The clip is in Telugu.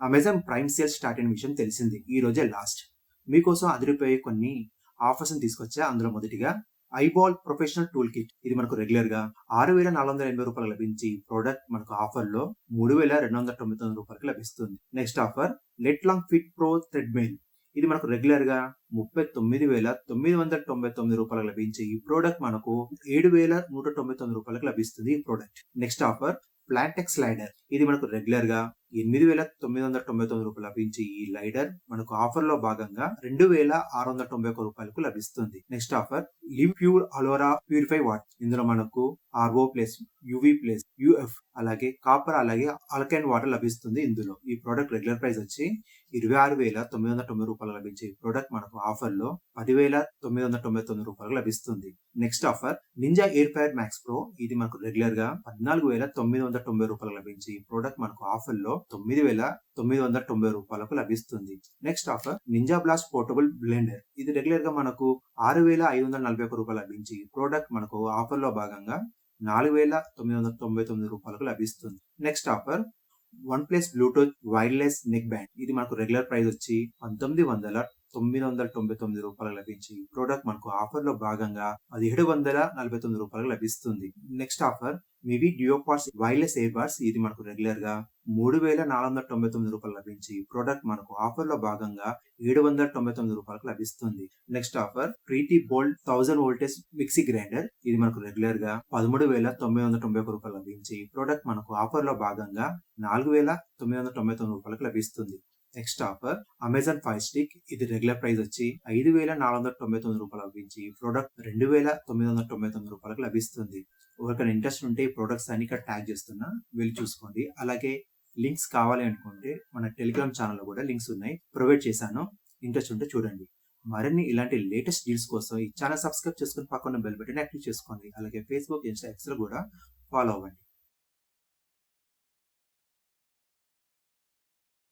అమెజాన్ ప్రైమ్ సేల్ స్టార్ట్ అయిన విషయం తెలిసింది. ఈ రోజే లాస్ట్. మీకోసం అదిరిపోయే కొన్ని ఆఫర్స్ తీసుకొచ్చా. అందులో మొదటిగా ఐబాల్ ప్రొఫెషనల్ టూల్ కిట్. ఇది మనకు రెగ్యులర్ గా రూ. 6,480 లభించి ప్రోడక్ట్ మనకు ఆఫర్ లో రూ. 3,299 లభిస్తుంది. Next offer let long fit pro treadmill. ఇది మనకు రెగ్యులర్ గా రూ. 39,999 లభించి ఈ ప్రోడక్ట్ మనకు రూ. 7,199 లభిస్తుంది. ఈ product. Next offer Plantex slider. ఇది మనకు రెగ్యులర్ గా రూ. 8,999 లభించి ఈ లైడర్ మనకు ఆఫర్ లో భాగంగా రూ. 2,691 లభిస్తుంది. Next offer Livpure Allora purify water. ఇందులో మనకు RO plus UV plus UF అలాగే కాపర్ అలాగే ఆల్కైన్ వాటర్ లభిస్తుంది. ఇందులో ఈ ప్రోడక్ట్ రెగ్యులర్ ప్రైస్ వచ్చి రూ. 26,990 లభించే ఈ ప్రోడక్ట్ మనకు ఆఫర్ లో రూ. 10,999 లభిస్తుంది. Next offer ninja air fire max pro. ఇది మనకు రెగ్యులర్ గా రూ. 14,990 లభించి ఈ ప్రోడక్ట్ మనకు ఆఫర్ లో రూ. 9,990 లభిస్తుంది. Next offer ninja blast portable blender. ఇది రెగ్యులర్ గా మనకు రూ. 6,541 లభించి ఈ ప్రోడక్ట్ మనకు ఆఫర్ లో భాగంగా రూ. 4,999 లభిస్తుంది. Next offer one plus Bluetooth wireless neck band. ఇది మనకు రెగ్యులర్ ప్రైస్ వచ్చి రూ. 19,999 లభించి ఈ ప్రోడక్ట్ మనకు ఆఫర్ లో భాగంగా రూ. 1749 లభిస్తుంది. Next offer మివి డ్యూయోపాడ్స్ wireless ear buds. ఇది మనకు రెగ్యులర్ గా రూ. 3,499 లభించి ఈ ప్రోడక్ట్ మనకు ఆఫర్ లో భాగంగా రూ. 799 లభిస్తుంది. నెక్స్ట్ ఆఫర్ ప్రీతి బోల్డ్ 1000 వోల్టేజ్ మిక్సీ గ్రైండర్. ఇది మనకు రెగ్యులర్ గా రూ. 13,991 లభించి ఈ ప్రోడక్ట్ మనకు ఆఫర్ లో భాగంగా రూ. 4,999 లభిస్తుంది. Next offer Amazon fire stick. ఇది రెగ్యులర్ ప్రైస్ వచ్చి రూ. 5,499 లభించి ఈ ప్రోడక్ట్ రూ. 2,999 లభిస్తుంది. ఎవరికైనా ఇంట్రెస్ట్ ఉంటే ఈ ప్రొడక్ట్స్ అన్ని ఇక్కడ ట్యాగ్ చేస్తున్నా, వెళ్ళి చూసుకోండి. అలాగే లింక్స్ కావాలి అనుకుంటే మన టెలిగ్రామ్ ఛానల్లో కూడా లింక్స్ ఉన్నాయి, ప్రొవైడ్ చేశాను. ఇంట్రెస్ట్ ఉంటే చూడండి. మరిన్ని ఇలాంటి లేటెస్ట్ డీల్స్ కోసం ఈ ఛానల్ సబ్స్క్రైబ్ చేసుకుని పక్కన బెల్ బటన్ యాక్టివ్ చేసుకోండి. అలాగే ఫేస్బుక్, ఇన్స్టా, ఎక్స్ లో కూడా ఫాలో అవ్వండి.